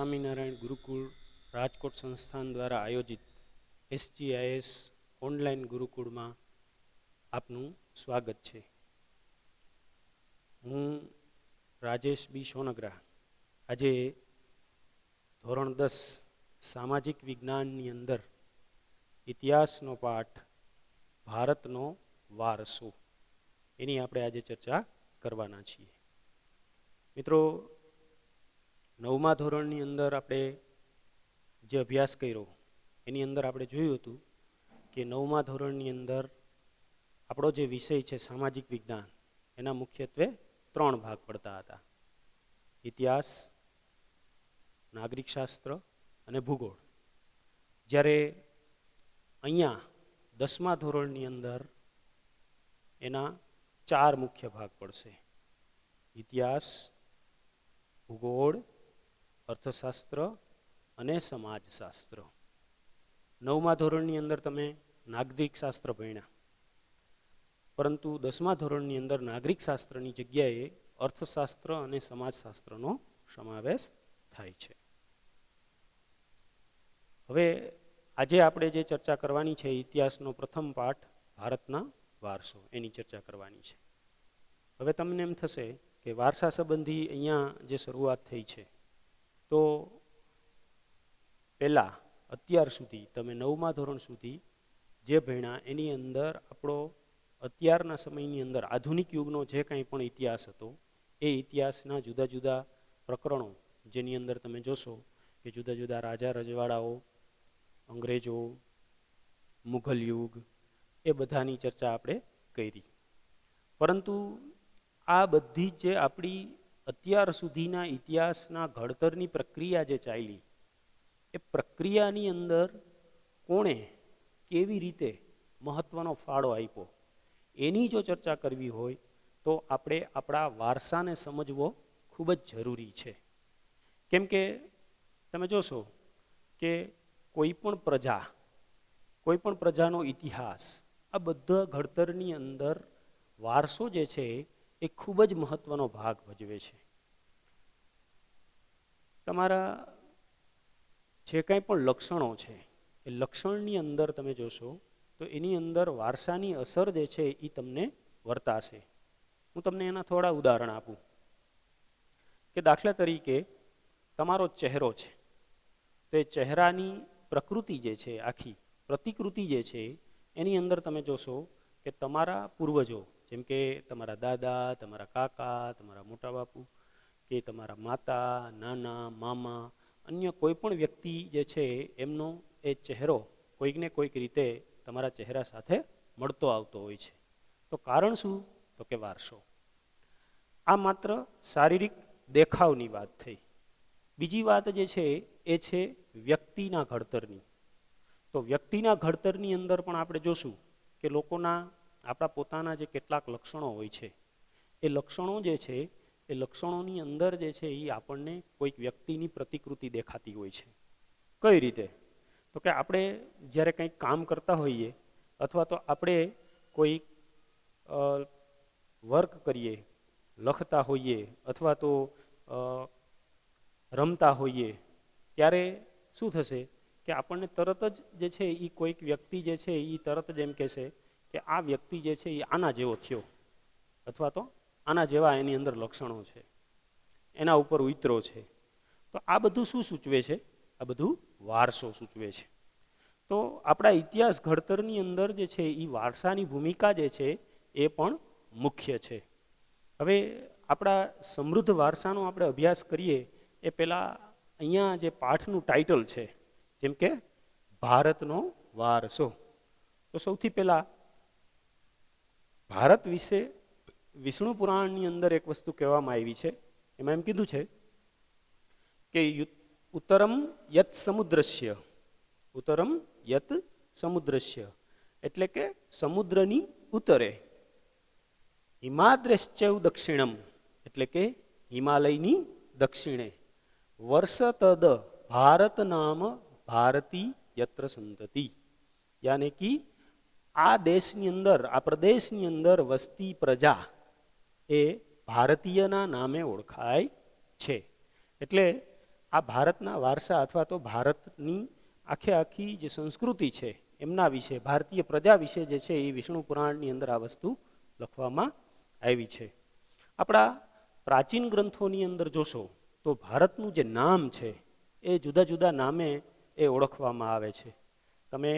સ્વામિનારાયણ ગુરુકુળ રાજકોટ સંસ્થાન દ્વારા આયોજિત SGIS ઓનલાઈન ગુરુકુળમાં આપનું સ્વાગત છે. હું રાજેશ બી સોનગરા આજે ધોરણ 10 સામાજિક વિજ્ઞાનની અંદર ઇતિહાસનો પાઠ ભારતનો વારસો એની આપણે આજે ચર્ચા કરવાના છીએ. મિત્રો, 9મા ધોરણની અંદર આપણે જે અભ્યાસ કર્યો એની અંદર આપણે જોયું હતું કે 9મા ધોરણની અંદર આપણો જે વિષય છે સામાજિક વિજ્ઞાન એના મુખ્યત્વે 3 ભાગ પડતા હતા: ઇતિહાસ, નાગરિક શાસ્ત્ર અને ભૂગોળ. જ્યારે અહીંયા 10મા ધોરણની અંદર એના 4 મુખ્ય ભાગ પડશે: ઇતિહાસ, ભૂગોળ, અર્થશાસ્ત્ર અને સમાજશાસ્ત્ર. 9મા ધોરણની અંદર તમે નાગરિક શાસ્ત્ર ભણ્યા, પરંતુ 10મા ધોરણની અંદર નાગરિક શાસ્ત્રની જગ્યાએ અર્થશાસ્ત્ર અને સમાજશાસ્ત્રનો સમાવેશ થાય છે. હવે આજે આપણે જે ચર્ચા કરવાની છે, ઇતિહાસનો પ્રથમ પાઠ ભારતના વારસો, એની ચર્ચા કરવાની છે. હવે તમને એમ થશે કે વારસા સંબંધી અહીંયા જે શરૂઆત થઈ છે, તો પહેલાં અત્યાર સુધી તમે 9મા ધોરણ સુધી જે ભણ્યા એની અંદર આપણો અત્યારના સમયની અંદર આધુનિક યુગનો જે કંઈ પણ ઇતિહાસ હતો એ ઇતિહાસના જુદા જુદા પ્રકરણો, જેની અંદર તમે જોશો કે જુદા જુદા રાજા રજવાડાઓ, અંગ્રેજો, મુઘલ યુગ, એ બધાની ચર્ચા આપણે કરી. પરંતુ આ બધી જે આપણી અત્યાર સુધીના ઇતિહાસના ઘડતરની પ્રક્રિયા જે ચાલી, એ પ્રક્રિયાની અંદર કોણે કેવી રીતે મહત્વનો ફાળો આપ્યો, એની જો ચર્ચા કરવી હોય તો આપણે આપણા વારસાને સમજવો ખૂબ જ જરૂરી છે. કેમ કે તમે જોશો કે કોઈ પણ પ્રજાનો ઇતિહાસ, આ બધા ઘડતરની અંદર વારસો જે છે એ ખૂબ જ મહત્વનો ભાગ ભજવે છે. તમારા જે કાંઈ પણ લક્ષણો છે એ લક્ષણની અંદર તમે જોશો તો એની અંદર વારસાની અસર જે છે એ તમને વર્તાશે. હું તમને એના થોડા ઉદાહરણ આપું કે દાખલા તરીકે તમારો ચહેરો છે, તો એ ચહેરાની પ્રકૃતિ જે છે, આખી પ્રતિકૃતિ જે છે, એની અંદર તમે જોશો કે તમારા પૂર્વજો, જેમ કે તમારા દાદા, તમારા કાકા, તમારા મોટા બાપુ, કે તમારા માતા, નાના, મામા, અન્ય કોઈ પણ વ્યક્તિ જે છે એમનો એ ચહેરો કોઈકને કોઈક રીતે તમારા ચહેરા સાથે મળતો આવતો હોય છે. તો કારણ શું? તો કે વારસો. આ માત્ર શારીરિક દેખાવની વાત થઈ. બીજી વાત જે છે એ છે વ્યક્તિના ઘડતરની. તો વ્યક્તિના ઘડતરની અંદર પણ આપણે જોશું કે લોકોના આપણા પોતાના જે કેટલાક લક્ષણો હોય છે, એ લક્ષણો જે છે એ લક્ષણોની અંદર જે છે એ આપણને કોઈક વ્યક્તિની પ્રતિકૃતિ દેખાતી હોય છે. કઈ રીતે? તો કે આપણે જ્યારે કંઈક કામ કરતા હોઈએ અથવા તો આપણે કોઈ વર્ક કરીએ, લખતા હોઈએ અથવા તો રમતા હોઈએ, ત્યારે શું થશે કે આપણને તરત જ જે છે એ કોઈક વ્યક્તિ જે છે એ તરત જ એમ કહેશે કે આ વ્યક્તિ જે છે એ આના જેવો થયો, અથવા તો આના જેવા એની અંદર લક્ષણો છે, એના ઉપર ઉતરો છે. તો આ બધું શું સૂચવે છે? આ બધું વારસો સૂચવે છે. તો આપણા ઇતિહાસ ઘડતરની અંદર જે છે એ વારસાની ભૂમિકા જે છે એ પણ મુખ્ય છે. હવે આપણા સમૃદ્ધ વારસાનો આપણે અભ્યાસ કરીએ એ પહેલાં અહીંયા જે પાઠનું ટાઇટલ છે, જેમ કે ભારતનો વારસો, તો સૌથી પહેલાં ભારત વિશે વિષ્ણુ પુરાણની અંદર એક વસ્તુ કહેવામાં આવી છે. એમાં એમ કીધું છે કે ઉત્તરમ યત સમુદ્રસ્ય, ઉત્તરમ યત સમુદ્રસ્ય એટલે કે સમુદ્રની ઉત્તરે, હિમાદ્રશ્ચૈવ દક્ષિણમ એટલે કે હિમાલયની દક્ષિણે, વર્ષતદ ભારત નામ ભારતી યત્ર સંતતિ, યાને કે આ દેશની અંદર, આ પ્રદેશની અંદર વસતી પ્રજા એ ભારતીયના નામે ઓળખાય છે. એટલે આ ભારતના વારસા અથવા તો ભારતની આખી જે સંસ્કૃતિ છે એમના વિશે, ભારતીય પ્રજા વિશે જે છે એ વિષ્ણુ પુરાણની અંદર આ વસ્તુ લખવામાં આવી છે. આપણા પ્રાચીન ગ્રંથોની અંદર જોશો તો ભારતનું જે નામ છે એ જુદા જુદા નામે એ ઓળખવામાં આવે છે. તમે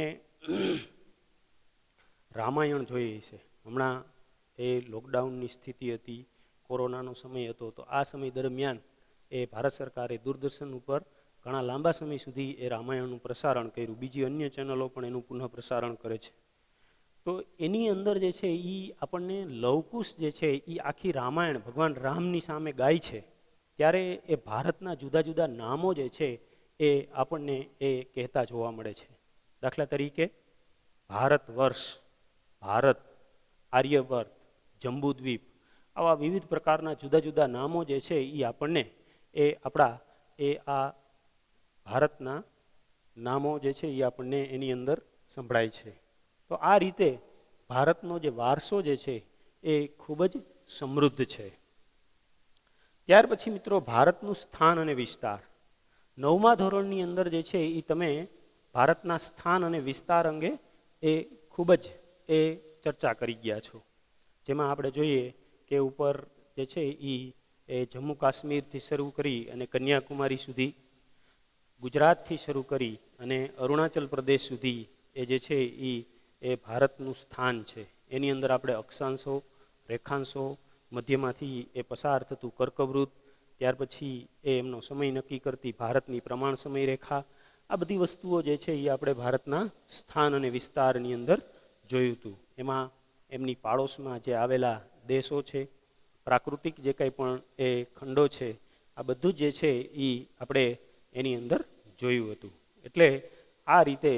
રામાયણ જોઈએ છે. હમણાં એ લોકડાઉનની સ્થિતિ હતી, કોરોનાનો સમય હતો, તો આ સમય દરમિયાન એ ભારત સરકારે દૂરદર્શન ઉપર ઘણા લાંબા સમય સુધી એ રામાયણનું પ્રસારણ કર્યું. બીજી અન્ય ચેનલો પણ એનું પુનઃ પ્રસારણ કરે છે. તો એની અંદર જે છે એ આપણને લવકુશ જે છે એ આખી રામાયણ ભગવાન રામની સામે ગાય છે, ત્યારે એ ભારતના જુદા જુદા નામો જે છે એ આપણને એ કહેતા જોવા મળે છે. દાખલા તરીકે ભારત વર્ષ, ભારત, આર્યવર્ત, જંબુદ્વીપ, આવા વિવિધ પ્રકારના જુદા જુદા નામો જે છે એ આપણને એ આપણા આ ભારતના નામો જે છે એ આપણને એની અંદર સંભળાય છે. તો આ રીતે ભારતનો જે વારસો જે છે એ ખૂબ જ સમૃદ્ધ છે. ત્યાર પછી મિત્રો ભારતનું સ્થાન અને વિસ્તાર. 9મા ધોરણની અંદર જે છે એ તમે ભારતના સ્થાન અને વિસ્તાર અંગે એ ખૂબ જ એ ચર્ચા કરી ગયા છો. જેમાં આપણે જોઈએ કે ઉપર જે છે એ જમ્મુ કાશ્મીરથી શરૂ કરી અને કન્યાકુમારી સુધી, ગુજરાતથી શરૂ કરી અને અરુણાચલ પ્રદેશ સુધી એ જે છે એ ભારતનું સ્થાન છે. એની અંદર આપણે અક્ષાંશો, રેખાંશો, મધ્યમાંથી એ પસાર થતું કર્કવૃત્ત, ત્યાર પછી એ એમનો સમય નક્કી કરતી ભારતની પ્રમાણ સમય રેખા, આ બધી વસ્તુઓ જે છે એ આપણે ભારતના સ્થાન અને વિસ્તારની અંદર જોયું હતું. એમાં એમની પાડોશમાં જે આવેલા દેશો છે, પ્રાકૃતિક જે કંઈ પણ એ ખંડો છે, આ બધું જે છે એ આપણે એની અંદર જોયું હતું. એટલે આ રીતે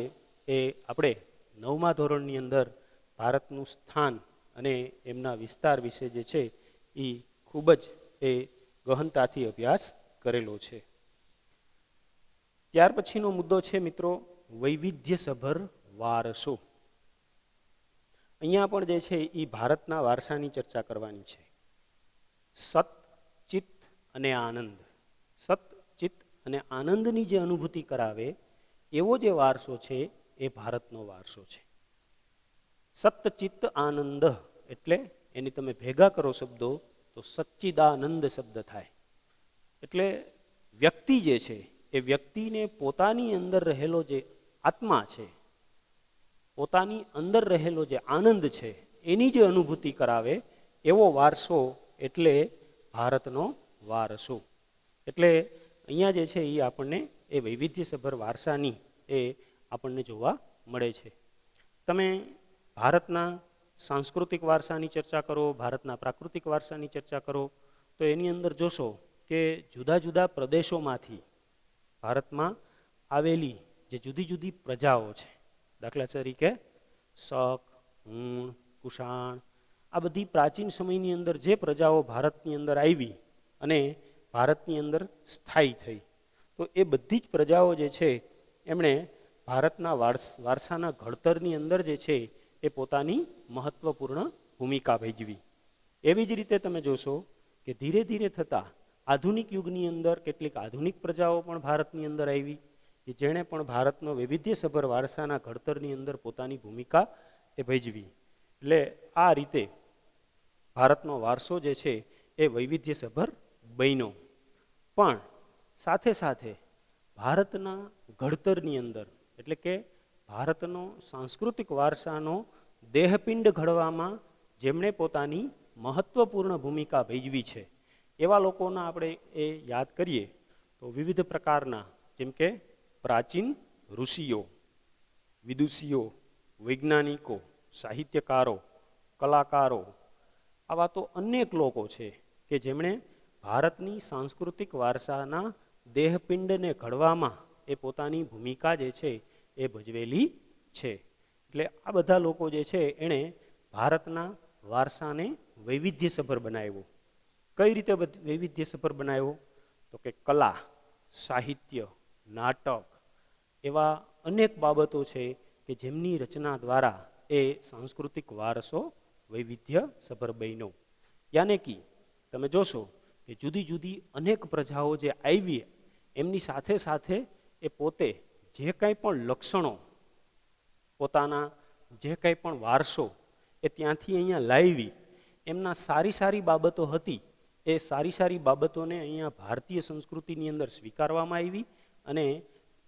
એ આપણે 9મા ધોરણની અંદર ભારતનું સ્થાન અને એમના વિસ્તાર વિશે જે છે એ ખૂબ જ એ ગહનતાથી અભ્યાસ કરેલો છે. ત્યાર પછીનો મુદ્દો છે મિત્રો વૈવિધ્યસભર વારસો. અહીંયા પણ જે છે એ ભારતના વારસાની ચર્ચા કરવાની છે. સત, ચિત્ત અને આનંદ. સત, ચિત્ત અને આનંદની જે અનુભૂતિ કરાવે એવો જે વારસો છે એ ભારતનો વારસો છે. સત, ચિત્ત, આનંદ એટલે એની તમે ભેગા કરો શબ્દો તો સચ્ચિદાનંદ શબ્દ થાય. એટલે વ્યક્તિ જે છે એ વ્યક્તિને પોતાની અંદર રહેલો જે આત્મા છે, પોતાની અંદર રહેલો જે આનંદ છે એની જે અનુભૂતિ કરાવે એવો વારસો એટલે ભારતનો વારસો. એટલે અહીંયા જે છે એ આપણને એ વૈવિધ્યસભર વારસાની એ આપણને જોવા મળે છે. તમે ભારતના સાંસ્કૃતિક વારસાની ચર્ચા કરો, ભારતના પ્રાકૃતિક વારસાની ચર્ચા કરો તો એની અંદર જોશો કે જુદા જુદા પ્રદેશોમાંથી ભારતમાં આવેલી જે જુદી જુદી પ્રજાઓ છે, દાખલા તરીકે શક, હુણ, કુષાણ, આ બધી પ્રાચીન સમયની અંદર જે પ્રજાઓ ભારતની અંદર આવી અને ભારતની અંદર સ્થાયી થઈ, તો એ બધી જ પ્રજાઓ જે છે એમણે ભારતના વારસાના ઘડતરની અંદર જે છે એ પોતાની મહત્વપૂર્ણ ભૂમિકા ભજવી. એવી જ રીતે તમે જોશો કે ધીરે ધીરે થતાં આધુનિક યુગની અંદર કેટલીક આધુનિક પ્રજાઓ પણ ભારતની અંદર આવી કે જેણે પણ ભારતનો વૈવિધ્યસભર વારસાના ઘડતરની અંદર પોતાની ભૂમિકા એ ભજવી. એટલે આ રીતે ભારતનો વારસો જે છે એ વૈવિધ્યસભર બન્યો. પણ સાથે સાથે ભારતના ઘડતરની અંદર એટલે કે ભારતનો સાંસ્કૃતિક વારસાનો દેહપિંડ ઘડવામાં જેમણે પોતાની મહત્વપૂર્ણ ભૂમિકા ભજવી છે એવા લોકોના આપણે એ યાદ કરીએ તો વિવિધ પ્રકારના, જેમ કે પ્રાચીન ઋષિઓ, વિદુષીઓ, વૈજ્ઞાનિકો, સાહિત્યકારો, કલાકારો, આવા તો અનેક લોકો છે કે જેમણે ભારતની સાંસ્કૃતિક વારસાના દેહપિંડને ઘડવામાં એ પોતાની ભૂમિકા જે છે એ ભજવેલી છે. એટલે આ બધા લોકો જે છે એણે ભારતના વારસાને વૈવિધ્યસભર બનાવ્યો. કઈ રીતે વૈવિધ્યસભર બનાવ્યો? તો કે કલા, સાહિત્ય, નાટક એવા અનેક બાબતો છે કે જેમની રચના દ્વારા એ સાંસ્કૃતિક વારસો વૈવિધ્યસભર બન્યો. યાને કે તમે જોશો કે જુદી જુદી અનેક પ્રજાઓ જે આવી એમની સાથે સાથે એ પોતે જે કંઈ પણ લક્ષણો, પોતાના જે કંઈ પણ વારસો એ ત્યાંથી અહીંયા લાવી, એમના સારી સારી બાબતો હતી, એ સારી સારી બાબતોને અહીંયા ભારતીય સંસ્કૃતિની અંદર સ્વીકારવામાં આવી, અને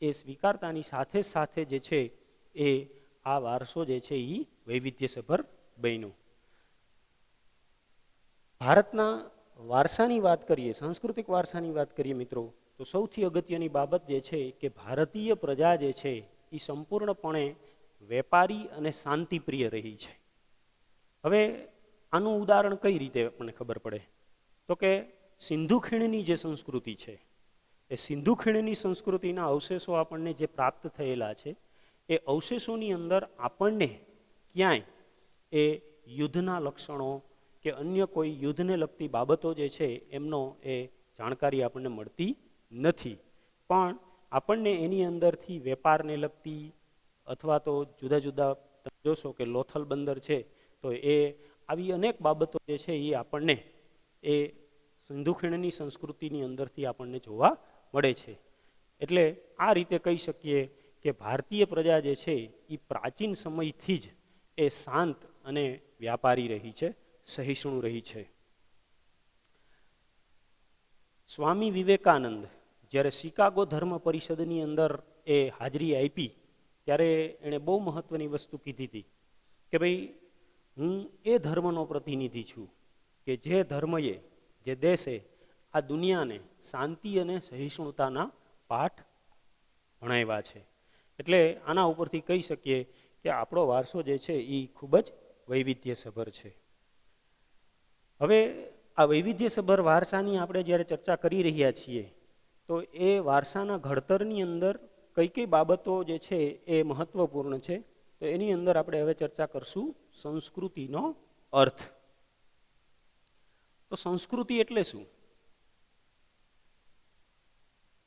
એ સ્વીકારતાની સાથે સાથે જે છે એ આ વારસો જે છે એ વૈવિધ્યસભર બન્યો. ભારતના વારસાની વાત કરીએ, સાંસ્કૃતિક વારસાની વાત કરીએ મિત્રો, તો સૌથી અગત્યની બાબત જે છે કે ભારતીય પ્રજા જે છે એ સંપૂર્ણપણે વેપારી અને શાંતિપ્રિય રહી છે. હવે આનું ઉદાહરણ કઈ રીતે આપણને ખબર પડે? તો કે સિંધુ ખીણની જે સંસ્કૃતિ છે, એ સિંધુ ખીણની સંસ્કૃતિના અવશેષો આપણને જે પ્રાપ્ત થયેલા છે, એ અવશેષોની અંદર આપણને ક્યાંય એ યુદ્ધના લક્ષણો કે અન્ય કોઈ યુદ્ધને લગતી બાબતો જે છે એમનો એ જાણકારી આપણને મળતી નથી. પણ આપણને એની અંદરથી વેપારને લગતી, અથવા તો જુદા જુદા તમે જોશો કે લોથલ બંદર છે, તો એ આવી અનેક બાબતો જે છે એ આપણને એ સિંધુ ખીણની સંસ્કૃતિની અંદરથી આપણને જોવા મળે છે. એટલે આ રીતે કહી શકીએ કે ભારતીય પ્રજા જે છે એ પ્રાચીન સમયથી જ એ શાંત અને વ્યાપારી રહી છે, સહિષ્ણુ રહી છે. સ્વામી વિવેકાનંદ જ્યારે શિકાગો ધર્મ પરિષદની અંદર એ હાજરી આપી, ત્યારે એણે બહુ મહત્વની વસ્તુ કીધી હતી કે ભાઈ, હું એ ધર્મનો પ્રતિનિધિ છું કે જે ધર્મએ, જે દેશે આ દુનિયાને શાંતિ અને સહિષ્ણુતાના પાઠ ભણાવ્યા છે. એટલે આના ઉપરથી કહી શકીએ કે આપણો વારસો જે છે એ ખૂબ જ વૈવિધ્યસભર છે. હવે આ વૈવિધ્યસભર વારસાની આપણે જ્યારે ચર્ચા કરી રહ્યા છીએ, તો એ વારસાના ઘડતરની અંદર કઈ કઈ બાબતો જે છે એ મહત્વપૂર્ણ છે, તો એની અંદર આપણે હવે ચર્ચા કરશું સંસ્કૃતિનો અર્થ. તો સંસ્કૃતિ એટલે શું?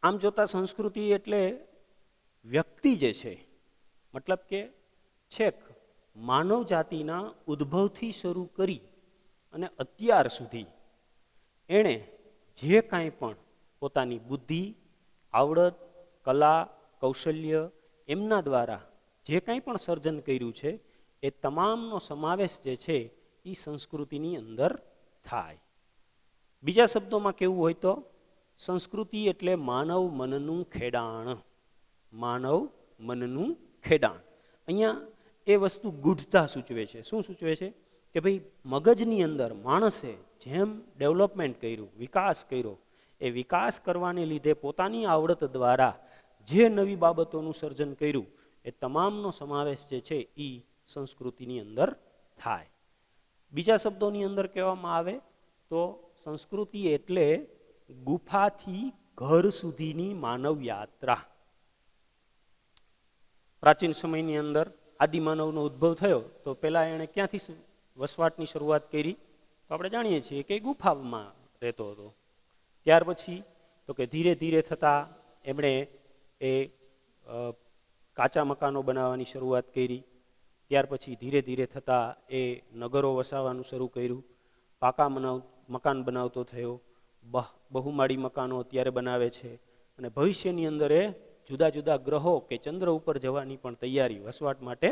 આમ જોતા સંસ્કૃતિ એટલે વ્યક્તિ જે છે, મતલબ કે છેક માનવ જાતિના ઉદ્ભવથી શરૂ કરી અને અત્યાર સુધી એણે જે કાંઈ પણ પોતાની બુદ્ધિ, આવડત, કલા, કૌશલ્ય એમના દ્વારા જે કાંઈ પણ સર્જન કર્યું છે, એ તમામનો સમાવેશ જે છે એ સંસ્કૃતિની અંદર થાય. બીજા શબ્દોમાં કેવું હોય તો સંસ્કૃતિ એટલે માનવ મનનું ખેડાણ. માનવ મનનું ખેડાણ. અહીંયા એ વસ્તુ ગૂઢતા સૂચવે છે. શું સૂચવે છે? કે ભાઈ મગજની અંદર માણસે જેમ ડેવલપમેન્ટ કર્યું, વિકાસ કર્યો, એ વિકાસ કરવાને લીધે પોતાની આવડત દ્વારા જે નવી બાબતોનું સર્જન કર્યું, એ તમામનો સમાવેશ જે છે એ સંસ્કૃતિની અંદર થાય. બીજા શબ્દોની અંદર કહેવામાં આવે તો સંસ્કૃતિ એટલે ગુફાથી ઘર સુધીની માનવ યાત્રા. પ્રાચીન સમયની અંદર આદિમાનવનો ઉદ્ભવ થયો, તો પહેલા એણે ક્યાંથી વસવાટની શરૂઆત કરી? તો આપણે જાણીએ છીએ કે ગુફામાં રહેતો હતો. ત્યાર પછી તો કે ધીરે ધીરે થતાં એમણે એ કાચા મકાનો બનાવવાની શરૂઆત કરી. ત્યાર પછી ધીરે ધીરે થતાં એ નગરો વસાવવાનું શરૂ કર્યું. પાકા મકાન બનાવતો થયો. બહુમાળી મકાનો અત્યારે બનાવે છે, અને ભવિષ્યની અંદર એ જુદા જુદા ગ્રહો કે ચંદ્ર ઉપર જવાની પણ તૈયારી વસવાટ માટે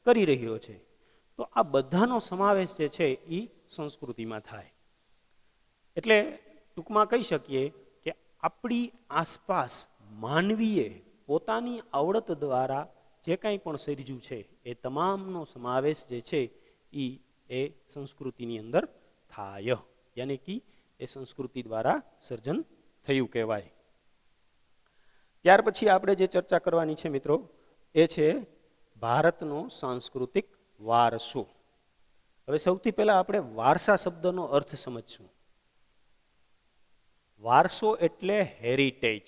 કરી રહ્યો છે. તો આ બધાનો સમાવેશ જે છે એ સંસ્કૃતિમાં થાય. એટલે ટૂંકમાં કહી શકીએ કે આપણી આસપાસ માનવીએ પોતાની આવડત દ્વારા જે કાંઈ પણ સર્જ્યું છે, એ તમામનો સમાવેશ જે છે એ સંસ્કૃતિની અંદર થાય. યાની કે એ સંસ્કૃતિ દ્વારા સર્જન થયું કહેવાય. ત્યાર પછી આપણે જે ચર્ચા કરવાની છે મિત્રો, એ છે ભારતનો સાંસ્કૃતિક વારસો. હવે સૌથી પહેલા આપણે વારસા શબ્દનો અર્થ સમજશું. વારસો એટલે હેરિટેજ.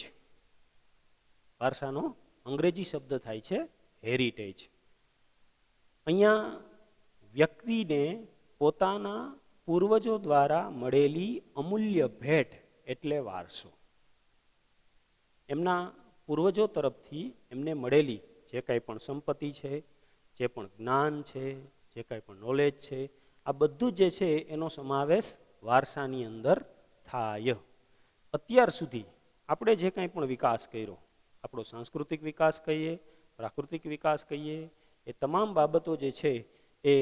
વારસાનો અંગ્રેજી શબ્દ થાય છે હેરિટેજ. અહીંયા વ્યક્તિને પોતાના પૂર્વજો દ્વારા મળેલી અમૂલ્ય ભેટ એટલે વારસો. એમના પૂર્વજો તરફથી એમને મળેલી જે કાંઈ પણ સંપત્તિ છે, જે પણ જ્ઞાન છે, જે કાંઈ પણ નોલેજ છે, આ બધું જે છે એનો સમાવેશ વારસાની અંદર થાય. અત્યાર સુધી આપણે જે કંઈ પણ વિકાસ કર્યો, આપણો સાંસ્કૃતિક વિકાસ કહીએ, પ્રાકૃતિક વિકાસ કહીએ, એ તમામ બાબતો જે છે એ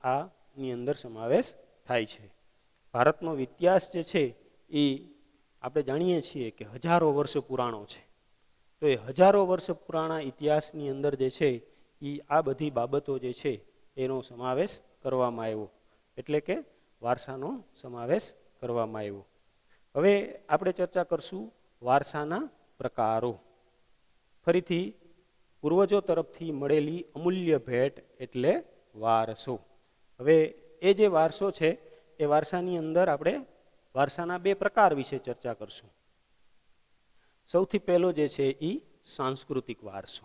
આની અંદર સમાવેશ થાય છે. ભારતનો ઇતિહાસ જે છે એ આપણે જાણીએ છીએ કે હજારો વર્ષ પુરાણો છે. તો એ હજારો વર્ષ પુરાણા ઇતિહાસની અંદર જે છે એ આ બધી બાબતો જે છે એનો સમાવેશ કરવામાં આવ્યો, એટલે કે વારસાનો સમાવેશ કરવામાં આવ્યો. હવે આપણે ચર્ચા કરશું વારસાના પ્રકારો. ફરીથી પૂર્વજો તરફથી મળેલી અમૂલ્ય ભેટ એટલે વારસો. હવે એ જે વારસો છે એ વારસાની અંદર આપણે વારસાના બે પ્રકાર વિશે ચર્ચા કરશું. સૌથી પહેલો જે છે એ સાંસ્કૃતિક વારસો.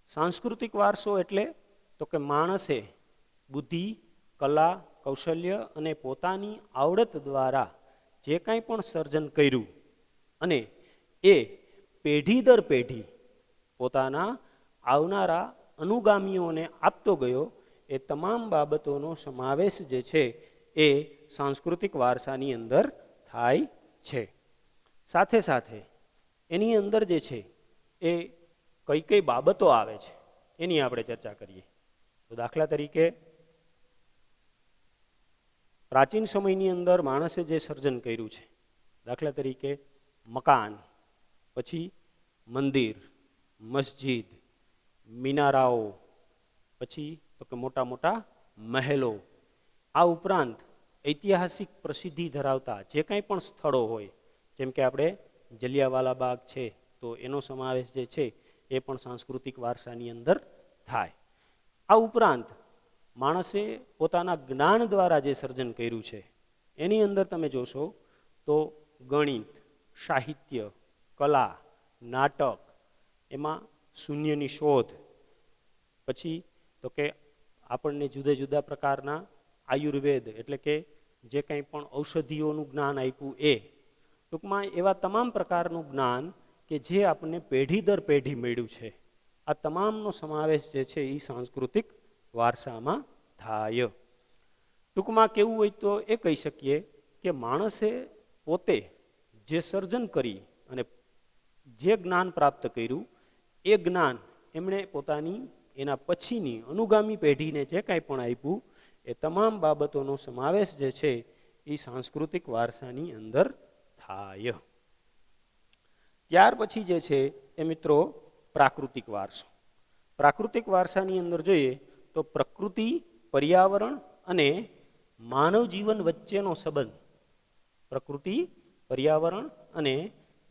સાંસ્કૃતિક વારસો એટલે તો કે માણસે બુદ્ધિ, કલા, કૌશલ્ય અને પોતાની આવડત દ્વારા જે કાંઈ પણ સર્જન કર્યું અને એ પેઢી દર પેઢી પોતાના આવનારા અનુગામીઓને આપતો ગયો, એ તમામ બાબતોનો સમાવેશ જે છે એ સાંસ્કૃતિક વારસાની અંદર થાય છે. સાથે સાથે એની અંદર જે છે એ કઈ કઈ બાબતો આવે છે એની આપણે ચર્ચા કરીએ. તો દાખલા તરીકે પ્રાચીન સમયની અંદર માણસે જે સર્જન કર્યું છે, દાખલા તરીકે મકાન, પછી મંદિર, મસ્જિદ, મિનારાઓ, પછી તો કે મોટા મોટા મહેલો, આ ઉપરાંત ઐતિહાસિક પ્રસિદ્ધિ ધરાવતા જે કંઈ પણ સ્થળો હોય, જેમ કે આપણે જલિયાવાલા બાગ છે તો એનો સમાવેશ જે છે એ પણ સાંસ્કૃતિક વારસાની અંદર થાય. આ ઉપરાંત માણસે પોતાના જ્ઞાન દ્વારા જે સર્જન કર્યું છે એની અંદર તમે જોશો તો ગણિત, સાહિત્ય, કલા, નાટક, એમાં શૂન્યની શોધ, પછી તો કે આપણને જુદા જુદા પ્રકારના આયુર્વેદ એટલે કે જે કંઈ પણ ઔષધિઓનું જ્ઞાન આપ્યું, એ ટૂંકમાં એવા તમામ પ્રકારનું જ્ઞાન કે જે આપણને પેઢી દર પેઢી મળ્યું છે, આ તમામનો સમાવેશ જે છે એ સાંસ્કૃતિક વારસામાં થાય. ટૂંકમાં કેવું હોય તો એ કહી શકીએ કે માણસે પોતે જે સર્જન કરી અને જે જ્ઞાન પ્રાપ્ત કર્યું, એ જ્ઞાન એમણે પોતાની એના પછીની અનુગામી પેઢીને જે કાંઈ પણ આપ્યું, એ તમામ બાબતોનો સમાવેશ જે છે એ સાંસ્કૃતિક વારસાની અંદર થાય. ત્યાર પછી જે છે એ મિત્રો પ્રાકૃતિક વારસો. પ્રાકૃતિક વારસાની અંદર જોઈએ તો પ્રકૃતિ, પર્યાવરણ અને માનવ જીવન વચ્ચેનો સંબંધ, પ્રકૃતિ, પર્યાવરણ અને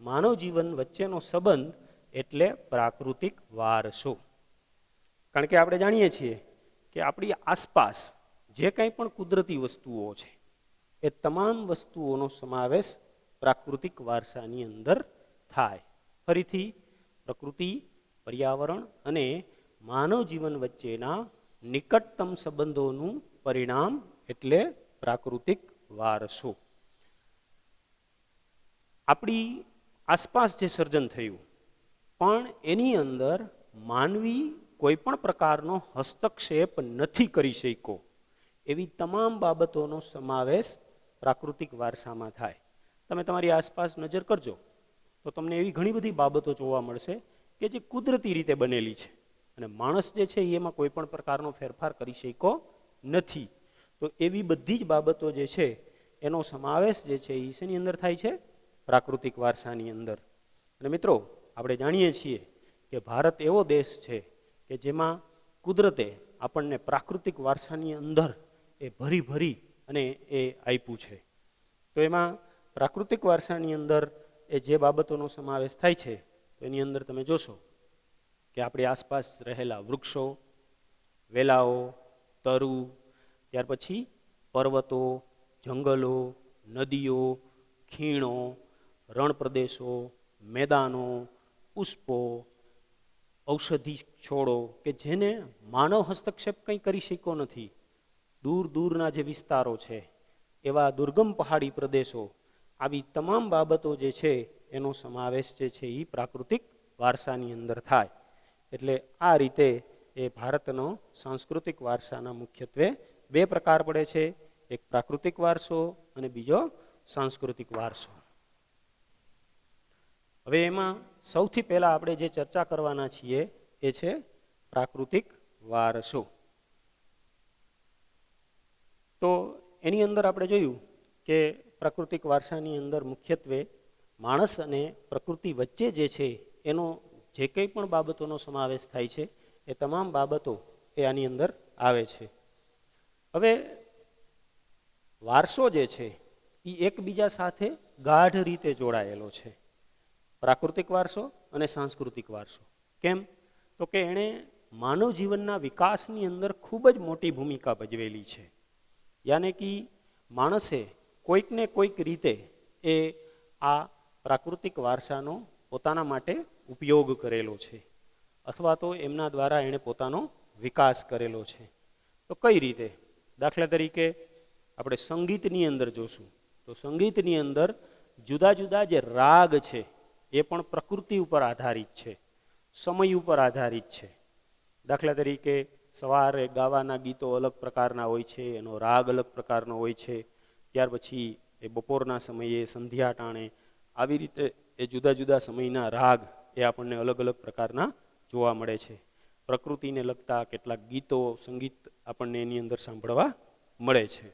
માનવ જીવન વચ્ચેનો સંબંધ એટલે પ્રાકૃતિક વારસો. કારણ કે આપણે જાણીએ છીએ કે આપણી આસપાસ જે કંઈ પણ કુદરતી વસ્તુઓ છે એ તમામ વસ્તુઓનો સમાવેશ પ્રાકૃતિક વારસાની અંદર થાય. ફરીથી પ્રકૃતિ, પર્યાવરણ અને માનવ જીવન વચ્ચેના નિકટતમ સંબંધોનું પરિણામ એટલે પ્રાકૃતિક વારસો. આપણી આસપાસ જે સર્જન થયું પણ એની અંદર માનવી કોઈ પણ પ્રકારનો હસ્તક્ષેપ નથી કરી શક્યો, એવી તમામ બાબતોનો સમાવેશ પ્રાકૃતિક વારસામાં થાય. તમે તમારી આસપાસ નજર કરજો તો તમને એવી ઘણી બધી બાબતો જોવા મળશે કે જે કુદરતી રીતે બનેલી છે અને માણસ જે છે એમાં કોઈ પણ પ્રકારનો ફેરફાર કરી શક્યો નથી. તો એવી બધી જ બાબતો જે છે એનો સમાવેશ જે છે એ શેની અંદર થાય છે? પ્રાકૃતિક વારસાની અંદર. અને મિત્રો આપણે જાણીએ છીએ કે ભારત એવો દેશ છે કે જેમાં કુદરતે આપણને પ્રાકૃતિક વારસાની અંદર એ ભરી ભરી અને એ આપ્યું છે. તો એમાં પ્રાકૃતિક વારસાની અંદર એ જે બાબતોનો સમાવેશ થાય છે તો એની અંદર તમે જોશો કે આપણી આસપાસ રહેલા વૃક્ષો, વેલાઓ, તરુ, ત્યાર પછી પર્વતો, જંગલો, નદીઓ, ખીણો, રણ પ્રદેશો, મેદાનો, પુષ્પો, ઔષધિ છોડો કે જેને માનવ હસ્તક્ષેપ કંઈ કરી શક્યો નથી, દૂર દૂરના જે વિસ્તારો છે એવા દુર્ગમ પહાડી પ્રદેશો, આવી તમામ બાબતો જે છે એનો સમાવેશ જે છે એ પ્રાકૃતિક વારસાની અંદર થાય. એટલે આ રીતે એ ભારતનો સાંસ્કૃતિક વારસાના મુખ્યત્વે બે પ્રકાર પડે છે, એક પ્રાકૃતિક વારસો અને બીજો સાંસ્કૃતિક વારસો. હવે એમાં સૌથી પહેલાં આપણે જે ચર્ચા કરવાના છીએ એ છે પ્રાકૃતિક વારસો. તો એની અંદર આપણે જોયું કે પ્રાકૃતિક વારસાની અંદર મુખ્યત્વે માણસ અને પ્રકૃતિ વચ્ચે જે છે એનો જે કંઈ પણ બાબતોનો સમાવેશ થાય છે એ તમામ બાબતો એ આની અંદર આવે છે. હવે વારસો જે છે એ એકબીજા સાથે ગાઢ રીતે જોડાયેલો છે, પ્રાકૃતિક વારસો અને સાંસ્કૃતિક વારસો. કેમ? તો કે એણે માનવ જીવનના વિકાસની અંદર ખૂબ જ મોટી ભૂમિકા ભજવેલી છે. યાને કે માણસે કોઈક ને કોઈક રીતે એ આ પ્રાકૃતિક વારસાનો પોતાના માટે ઉપયોગ કરેલો છે, અથવા તો એમના દ્વારા એણે પોતાનો વિકાસ કરેલો છે. તો કઈ રીતે? દાખલા તરીકે આપણે સંગીતની અંદર જોશું તો સંગીતની અંદર જુદા જુદા જે રાગ છે એ પણ પ્રકૃતિ ઉપર આધારિત છે, સમય ઉપર આધારિત છે. દાખલા તરીકે સવારે ગાવાના ગીતો અલગ પ્રકારના હોય છે, એનો રાગ અલગ પ્રકારનો હોય છે. ત્યાર પછી એ બપોરના સમયે, સંધ્યા ટાણે, આવી રીતે એ જુદા જુદા સમયના રાગ એ આપણને અલગ અલગ પ્રકારના જોવા મળે છે. પ્રકૃતિને લગતા કેટલાક ગીતો, સંગીત આપણને એની અંદર સાંભળવા મળે છે.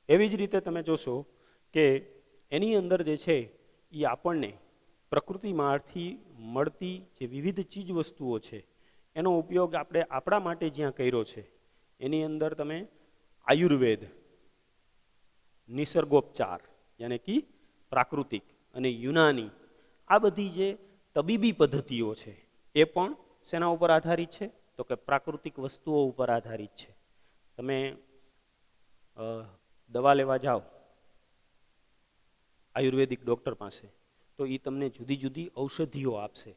એવી જ રીતે તમે જોશો કે એની અંદર જે છે એ આપણને પ્રકૃતિમાંથી મળતી જે વિવિધ ચીજ વસ્તુઓ છે એનો ઉપયોગ આપણે આપણા માટે જ્યાં કર્યો છે એની અંદર તમે આયુર્વેદ, નિસર્ગોપચાર યાને કે પ્રાકૃતિક અને યુનાની, આ બધી જે તબીબી પદ્ધતિઓ છે એ પણ શેના ઉપર આધારિત છે? તો કે પ્રાકૃતિક વસ્તુઓ ઉપર આધારિત છે. તમે દવા લેવા જાઓ આયુર્વેદિક ડૉક્ટર પાસે તો એ તમને જુદી જુદી ઔષધિઓ આપશે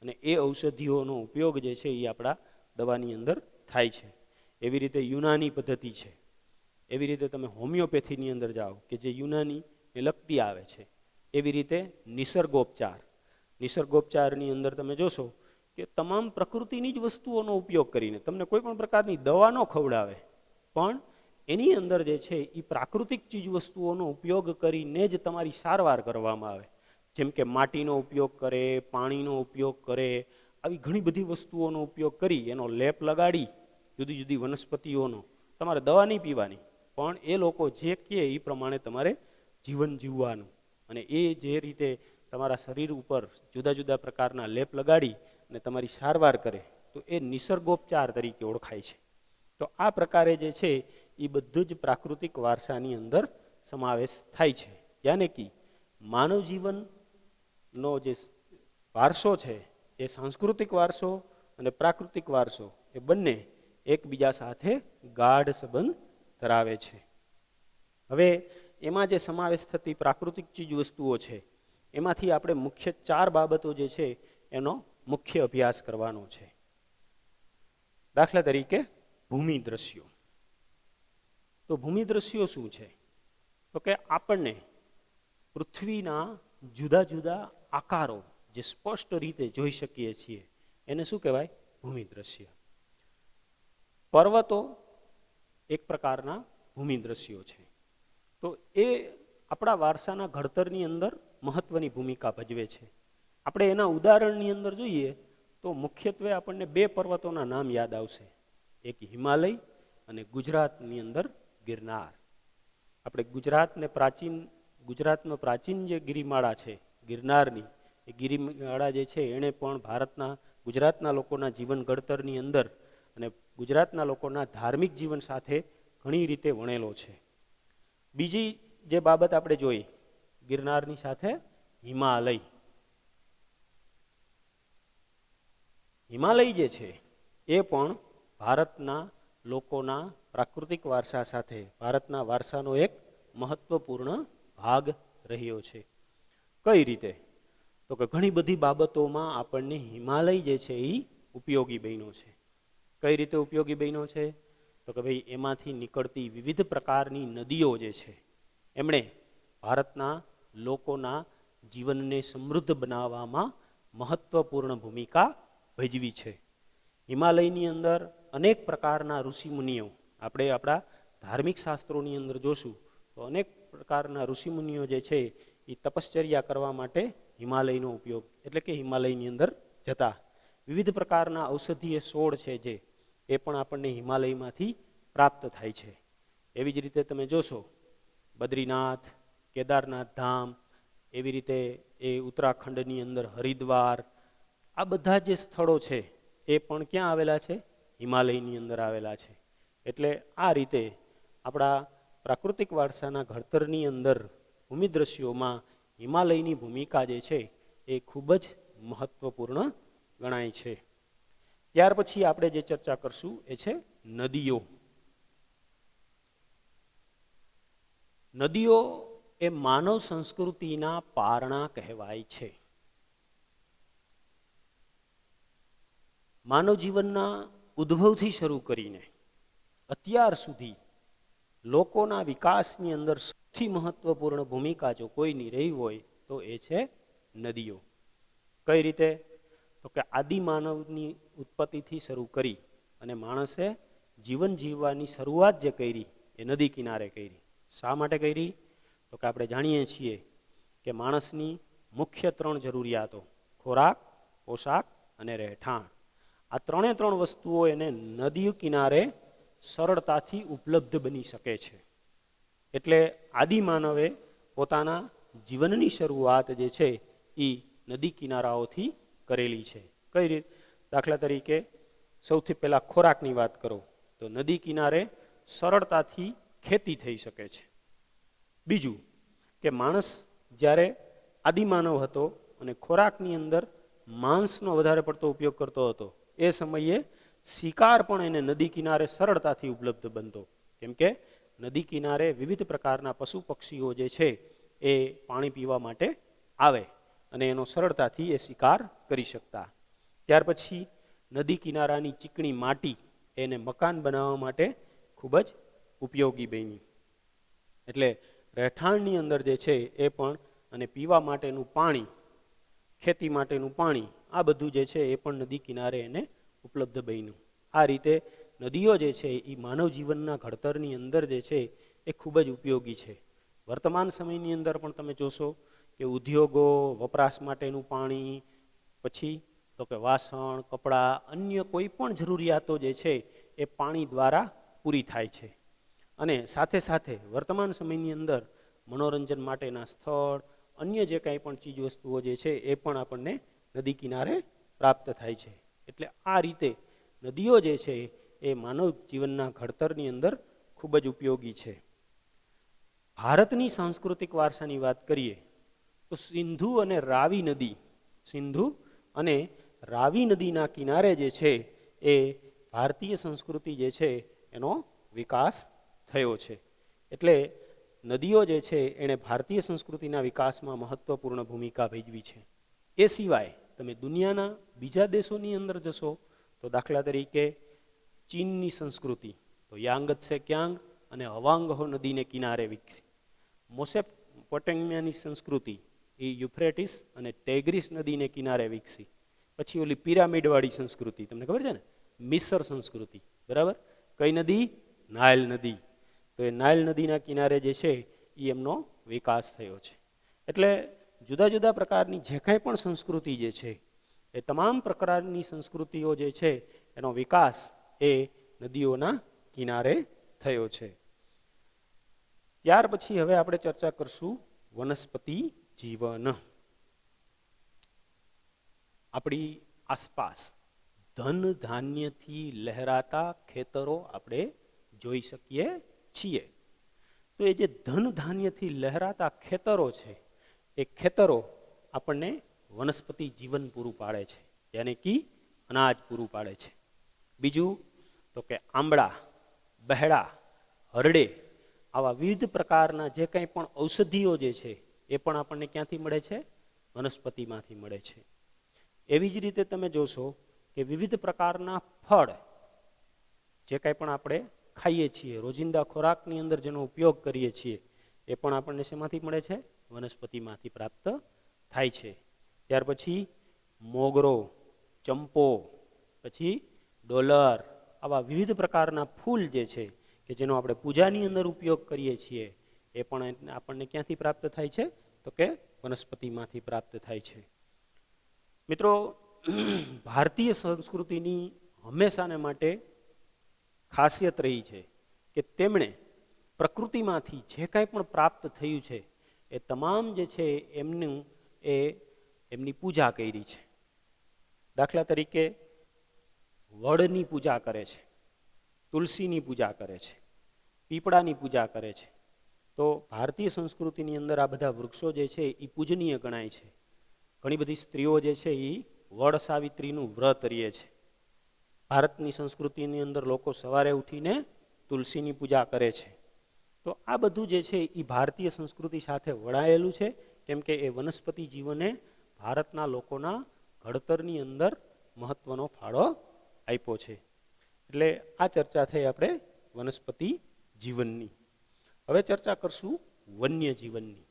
અને એ ઔષધિઓનો ઉપયોગ જે છે એ આપણા દવાની અંદર થાય છે. એવી રીતે યુનાની પદ્ધતિ છે. એવી રીતે તમે હોમિયોપેથીની અંદર જાઓ કે જે યુનાનીને લગતી આવે છે. એવી રીતે નિસર્ગોપચાર, નિસર્ગોપચારની અંદર તમે જોશો કે તમામ પ્રકૃતિની જ વસ્તુઓનો ઉપયોગ કરીને તમને કોઈ પણ પ્રકારની દવા ન ખવડાવે, પણ એની અંદર જે છે એ પ્રાકૃતિક ચીજ વસ્તુઓનો ઉપયોગ કરીને જ તમારી સારવાર કરવામાં આવે. જેમ કે માટીનો ઉપયોગ કરે, પાણીનો ઉપયોગ કરે, આવી ઘણી બધી વસ્તુઓનો ઉપયોગ કરી એનો લેપ લગાડી જુદી જુદી વનસ્પતિઓનો, તમારે દવા નહીં પીવાની, પણ એ લોકો જે કહે એ પ્રમાણે તમારે જીવન જીવવાનું. અને એ જે રીતે તમારા શરીર ઉપર જુદા જુદા પ્રકારના લેપ લગાડી અને તમારી સારવાર કરે તો એ નિસર્ગોપચાર તરીકે ઓળખાય છે. તો આ પ્રકારે જે છે એ બધું જ પ્રાકૃતિક વારસાની અંદર સમાવેશ થાય છે. યાને કે માનવ જીવનનો જે વારસો છે એ સાંસ્કૃતિક વારસો અને પ્રાકૃતિક વારસો એ બંને એકબીજા સાથે ગાઢ સંબંધ ધરાવે છે. હવે એમાં જે સમાવેશ થતી પ્રાકૃતિક ચીજ વસ્તુઓ છે એમાંથી આપણે મુખ્ય 4 બાબતો જે છે એનો મુખ્ય અભ્યાસ કરવાનો છે. દાખલા તરીકે ભૂમિ દ્રશ્યો. તો ભૂમિ દ્રશ્યો શું છે? તો કે આપણને પૃથ્વીના જુદા જુદા આકારો જે સ્પષ્ટ રીતે જોઈ શકીએ છીએ એને શું કહેવાય? ભૂમિ દ્રશ્ય. પર્વતો એક પ્રકારના ભૂમિ દ્રશ્યો છે. તો એ આપણા વારસાના ઘડતરની અંદર મહત્વની ભૂમિકા ભજવે છે. આપણે એના ઉદાહરણની અંદર જોઈએ તો મુખ્યત્વે આપણને 2 પર્વતોના નામ યાદ આવશે, એક હિમાલય અને ગુજરાતની અંદર ગિરનાર. આપણે ગુજરાતમાં પ્રાચીન જે ગિરિમાળા છે ગિરનારની, એ ગિરિમાળા જે છે એણે પણ ગુજરાતના લોકોના જીવન ઘડતરની અંદર અને ગુજરાતના લોકોના ધાર્મિક જીવન સાથે ઘણી રીતે વણેલો છે. બીજી જે બાબત આપણે જોઈ ગિરનારની સાથે હિમાલય. હિમાલય જે છે એ પણ ભારતના લોકોના પ્રાકૃતિક વારસા સાથે ભારતના વારસાનો એક મહત્વપૂર્ણ ભાગ રહ્યો છે. કઈ રીતે? તો કે ઘણી બધી બાબતોમાં આપણને હિમાલય જે છે એ ઉપયોગી બન્યો છે. કઈ રીતે ઉપયોગી બન્યો છે? તો કે ભાઈ એમાંથી નીકળતી વિવિધ પ્રકારની નદીઓ જે છે એમણે ભારતના લોકોના જીવનને સમૃદ્ધ બનાવવામાં મહત્વપૂર્ણ ભૂમિકા ભજવી છે. હિમાલયની અંદર અનેક પ્રકારના ઋષિમુનિઓ, આપણે આપણા ધાર્મિક શાસ્ત્રોની અંદર જોશું તો અનેક પ્રકારના ઋષિમુનિઓ જે છે એ તપશ્ચર્યા કરવા માટે હિમાલયનો ઉપયોગ, એટલે કે હિમાલયની અંદર જતા. વિવિધ પ્રકારના ઔષધીય છોડ છે જે એ પણ આપણને હિમાલયમાંથી પ્રાપ્ત થાય છે. એવી જ રીતે તમે જોશો બદ્રીનાથ, કેદારનાથ ધામ, એવી રીતે એ ઉત્તરાખંડની અંદર હરિદ્વાર, આ બધા જે સ્થળો છે એ પણ ક્યાં આવેલા છે? હિમાલયની અંદર આવેલા છે. એટલે આ રીતે આપણા પ્રાકૃતિક વારસાના ઘડતરની અંદર ભૂમિદ્રશ્યોમાં હિમાલયની ભૂમિકા જે છે એ ખૂબ જ મહત્વપૂર્ણ ગણાય છે. ત્યાર પછી આપણે જે ચર્ચા કરશું એ છે નદીઓ. નદીઓ એ માનવ સંસ્કૃતિના પારણા કહેવાય છે. માનવ જીવનના ઉદ્ભવથી શરૂ કરીને અત્યાર સુધી લોકોના વિકાસની અંદર સૌથી મહત્વપૂર્ણ ભૂમિકા જો કોઈની રહી હોય તો એ છે નદીઓ. કઈ રીતે? તો કે આદિમાનવની ઉત્પત્તિથી શરૂ કરી અને માણસે જીવન જીવવાની શરૂઆત જે કરી એ નદી કિનારે કરી. શા માટે કરી? તો કે આપણે જાણીએ છીએ કે માણસની મુખ્ય 3 જરૂરિયાતો, ખોરાક, પોશાક અને રહેઠાણ, આ 3 વસ્તુઓ એને નદી કિનારે સરળતાથી ઉપલબ્ધ બની શકે છે. એટલે આદિમાનવે પોતાના જીવનની શરૂઆત જે છે એ નદી કિનારાઓથી કરેલી છે. કઈ રીતે? દાખલા તરીકે સૌથી પહેલા ખોરાકની વાત કરો તો નદી કિનારે સરળતાથી ખેતી થઈ શકે છે. બીજું કે માણસ જ્યારે આદિમાનવ હતો અને ખોરાકની અંદર માંસનો વધારે પડતો ઉપયોગ કરતો હતો, એ સમયે શિકાર પણ એને નદી કિનારે સરળતાથી ઉપલબ્ધ બનતો. કેમ કે નદી કિનારે વિવિધ પ્રકારના પશુ પક્ષીઓ જે છે એ પાણી પીવા માટે આવે અને એનો સરળતાથી એ શિકાર કરી શકતા. ત્યાર પછી નદી કિનારાની ચીકણી માટી એને મકાન બનાવવા માટે ખૂબ જ ઉપયોગી બની. એટલે રહેઠાણની અંદર જે છે એ પણ, અને પીવા માટેનું પાણી, ખેતી માટેનું પાણી, આ બધું જે છે એ પણ નદી કિનારે એને ઉપલબ્ધ બન્યું. આ રીતે નદીઓ જે છે એ માનવ જીવનના ઘડતરની અંદર જે છે એ ખૂબ જ ઉપયોગી છે. વર્તમાન સમયની અંદર પણ તમે જોશો કે ઉદ્યોગો, વપરાશ માટેનું પાણી, પછી તો કે વાસણ, કપડાં, અન્ય કોઈ પણ જરૂરિયાતો જે છે એ પાણી દ્વારા પૂરી થાય છે. અને સાથે સાથે વર્તમાન સમયની અંદર મનોરંજન માટેના સ્થળ, અન્ય જે કાંઈ પણ ચીજ વસ્તુઓ જે છે એ પણ આપણને નદી કિનારે પ્રાપ્ત થાય છે. એટલે આ રીતે નદીઓ જે છે એ માનવ જીવનના ઘડતરની અંદર ખૂબ જ ઉપયોગી છે. ભારતની સાંસ્કૃતિક વારસાની વાત કરીએ તો સિંધુ અને રાવી નદી, સિંધુ અને રાવી નદીના કિનારે જે છે એ ભારતીય સંસ્કૃતિ જે છે એનો વિકાસ થયો છે. એટલે નદીઓ જે છે એણે ભારતીય સંસ્કૃતિના વિકાસમાં મહત્વપૂર્ણ ભૂમિકા ભજવી છે. એ સિવાય તમે દુનિયાના બીજા દેશોની અંદર જશો તો દાખલા તરીકે ચીનની સંસ્કૃતિ તો યાંગત્સે ક્યાંગ અને હવાંગહો નદીને કિનારે વિકસી. મેસોપોટેમિયાની સંસ્કૃતિ એ યુફ્રેટિસ અને ટેગ્રીસ નદીને કિનારે વિકસી. પછી ઓલી પિરામિડવાળી સંસ્કૃતિ તમને ખબર છે ને, મિસર સંસ્કૃતિ, બરાબર? કઈ નદી? નાઇલ નદી. તો એ નાઇલ નદીના કિનારે જે છે એ એમનો વિકાસ થયો છે. એટલે જુદા જુદા પ્રકારની જે કાંઈ પણ સંસ્કૃતિ જે છે એ તમામ પ્રકારની સંસ્કૃતિઓ જે છે એનો વિકાસ એ નદીઓના કિનારે થયો છે. ત્યાર પછી હવે આપણે ચર્ચા કરશું વનસ્પતિ જીવન. આપણી આસપાસ ધન ધાન્યથી લહેરાતા ખેતરો આપણે જોઈ શકીએ છીએ. તો એ જે ધન ધાન્યથી લહેરાતા ખેતરો છે એ ખેતરો આપણને વનસ્પતિ જીવન પૂરું પાડે છે, યાની કે અનાજ પૂરું પાડે છે. બીજું તો કે આંબળા, બહેડા, હરડે, આવા વિવિધ પ્રકારના જે કંઈ પણ ઔષધિઓ જે છે એ પણ આપણને ક્યાંથી મળે છે? વનસ્પતિમાંથી મળે છે. એવી જ રીતે તમે જોશો કે વિવિધ પ્રકારના ફળ જે કંઈ પણ આપણે ખાઈએ છીએ, રોજિંદા ખોરાકની અંદર જેનો ઉપયોગ કરીએ છીએ, એ પણ આપણને શેમાંથી મળે છે? વનસ્પતિમાંથી પ્રાપ્ત થાય છે. ત્યાર પછી મોગરો, ચંપો, પછી ડોલર, આવા વિવિધ પ્રકારના ફૂલ જે છે કે જેનો આપણે પૂજાની અંદર ઉપયોગ કરીએ છીએ, એ પણ આપણને ક્યાંથી પ્રાપ્ત થાય છે? તો કે વનસ્પતિમાંથી પ્રાપ્ત થાય છે. મિત્રો, ભારતીય સંસ્કૃતિની હંમેશાને માટે ખાસિયત રહી છે કે તેમણે પ્રકૃતિમાંથી જે કાંઈ પણ પ્રાપ્ત થયું છે એ તમામ જે છે એમની પૂજા કરી છે. દાખલા તરીકે વડની પૂજા કરે છે, તુલસીની પૂજા કરે છે, પીપળાની પૂજા કરે છે. તો ભારતીય સંસ્કૃતિની અંદર આ બધા વૃક્ષો જે છે એ પૂજનીય ગણાય છે. ઘણી બધી સ્ત્રીઓ જે છે એ વડ સાવિત્રીનું વ્રત રહે છે. ભારતની સંસ્કૃતિની અંદર લોકો સવારે ઉઠીને તુલસીની પૂજા કરે છે. તો આ બધું જે છે એ ભારતીય સંસ્કૃતિ સાથે વળાયેલું છે, કેમ કે એ વનસ્પતિ જીવને ભારતના લોકોના ઘડતરની અંદર મહત્વનો ફાળો આપ્યો છે. એટલે આ ચર્ચા થઈ આપણે વનસ્પતિ જીવનની. હવે ચર્ચા કરશું વન્ય જીવનની.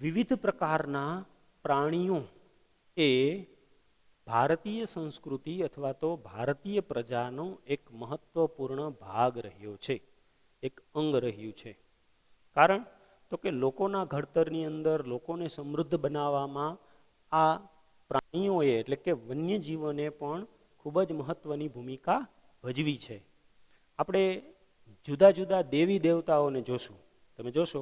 વિવિધ પ્રકારના પ્રાણીઓ એ ભારતીય સંસ્કૃતિ અથવા તો ભારતીય પ્રજાનો એક મહત્વપૂર્ણ ભાગ રહ્યો છે, એક અંગ રહ્યું છે. કારણ તો કે લોકોના ઘડતરની અંદર લોકોને સમૃદ્ધ બનાવવામાં આ પ્રાણીઓએ એટલે કે વન્યજીવોને પણ ખૂબ જ મહત્વની ભૂમિકા ભજવી છે. આપણે જુદા જુદા દેવી દેવતાઓને જોશું. તમે જોશો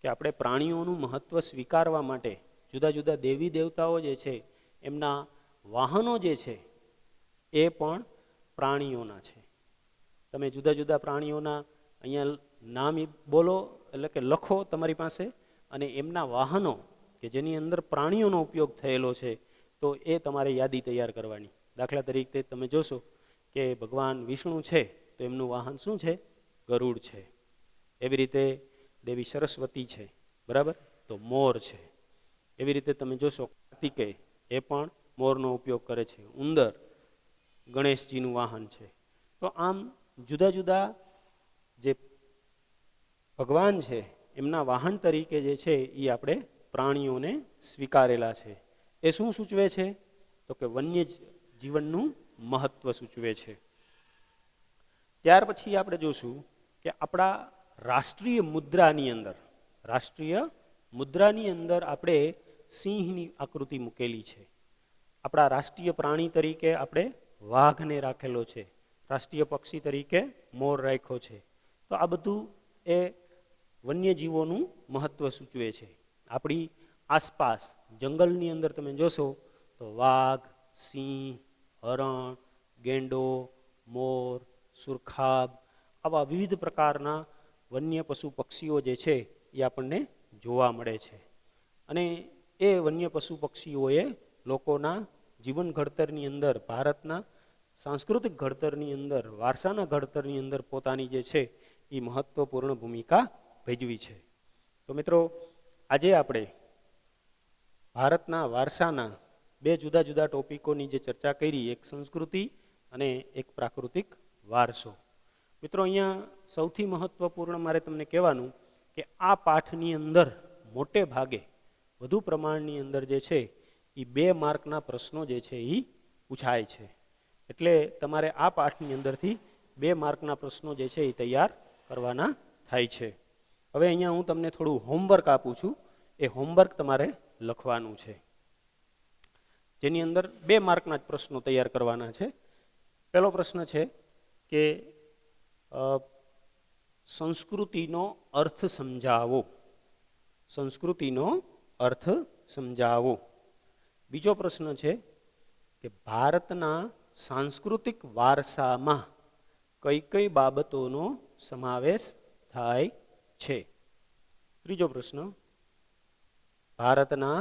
કે આપણે પ્રાણીઓનું મહત્વ સ્વીકારવા માટે જુદા જુદા દેવી દેવતાઓ જે છે એમના વાહનો જે છે એ પણ પ્રાણીઓના છે. તમે જુદા જુદા પ્રાણીઓના અહીંયા નામ બોલો એટલે કે લખો તમારી પાસે, અને એમના વાહનો કે જેની અંદર પ્રાણીઓનો ઉપયોગ થયેલો છે તો એ તમારે યાદી તૈયાર કરવાની. દાખલા તરીકે તમે જોશો કે ભગવાન વિષ્ણુ છે તો એમનું વાહન શું છે? ગરુડ છે. એવી રીતે દેવી સરસ્વતી છે, બરાબર, તો મોર છે. એવી રીતે તમે જોશો કાર્તિકેય, એ પણ મોરનો ઉપયોગ કરે છે. ઉંદર ગણેશજીનું વાહન છે. તો આમ જુદા જુદા જે ભગવાન છે એમના વાહન તરીકે જે છે એ આપણે પ્રાણીઓને સ્વીકારેલા છે. એ શું સૂચવે છે? તો કે વન્ય જીવનનું મહત્વ સૂચવે છે. ત્યાર પછી આપણે જોશું કે આપણા રાષ્ટ્રીય મુદ્રાની અંદર આપણે સિંહની આકૃતિ મૂકેલી છે. આપણા રાષ્ટ્રીય પ્રાણી તરીકે આપણે વાઘને રાખેલો છે, રાષ્ટ્રીય પક્ષી તરીકે મોર રાખ્યો છે. તો આ બધું એ વન્યજીવોનું મહત્વ સૂચવે છે. આપણી આસપાસ જંગલની અંદર તમે જોશો તો વાઘ, સિંહ, હરણ, ગેંડો, મોર, સુરખાબ આવા વિવિધ પ્રકારના વન્ય પશુ પક્ષીઓ જે છે એ આપણને જોવા મળે છે. અને એ વન્ય પશુ પક્ષીઓએ લોકોના જીવન ઘડતરની અંદર, ભારતના સાંસ્કૃતિક ઘડતરની અંદર, વારસાના ઘડતરની અંદર પોતાની જે છે એ મહત્વપૂર્ણ ભૂમિકા ભજવી છે. તો મિત્રો, આજે આપણે ભારતના વારસાના બે જુદા જુદા ટોપિકોની જે ચર્ચા કરી, એક સંસ્કૃતિ અને એક પ્રાકૃતિક વારસો. મિત્રો, અહીંયા સૌથી મહત્વપૂર્ણ મારે તમને કહેવાનું કે આ પાઠની અંદર મોટે ભાગે વધુ પ્રમાણની અંદર જે છે એ 2 માર્કના પ્રશ્નો જે છે એ પૂછાય છે. એટલે તમારે આ પાઠની અંદરથી 2 માર્કના પ્રશ્નો જે છે એ તૈયાર કરવાના થાય છે. હવે અહીંયા હું તમને થોડું હોમવર્ક આપું છું. એ હોમવર્ક તમારે લખવાનું છે, જેની અંદર 2 માર્કના જ પ્રશ્નો તૈયાર કરવાના છે. પહેલો પ્રશ્ન છે કે સંસ્કૃતિનો અર્થ સમજાવો. સંસ્કૃતિનો અર્થ સમજાવો. બીજો પ્રશ્ન છે કે ભારતના સાંસ્કૃતિક વારસામાં કઈ કઈ બાબતોનો સમાવેશ થાય છે. ત્રીજો પ્રશ્ન, ભારતના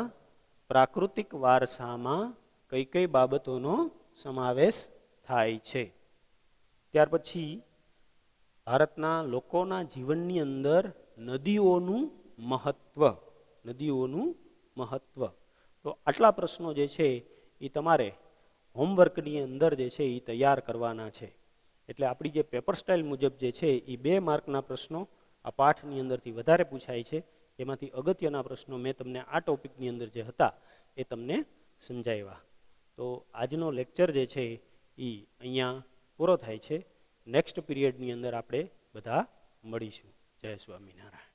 પ્રાકૃતિક વારસામાં કઈ કઈ બાબતોનો સમાવેશ થાય છે. ત્યાર પછી ભારતના લોકોના જીવનની અંદર નદીઓનું મહત્વ. તો આટલા પ્રશ્નો જે છે એ તમારે હોમવર્કની અંદર જે છે એ તૈયાર કરવાના છે. એટલે આપણી જે પેપર સ્ટાઇલ મુજબ જે છે એ 2 માર્કના પ્રશ્નો આ પાઠની અંદરથી વધારે પૂછાય છે. એમાંથી અગત્યના પ્રશ્નો મેં તમને આ ટોપિકની અંદર જે હતા એ તમને સમજાવ્યા. તો આજનો લેક્ચર જે છે એ અહીંયા પૂરો થાય છે. નેક્સ્ટ પીરિયડની અંદર આપણે બધા મળીશું. જય સ્વામિનારાયણ.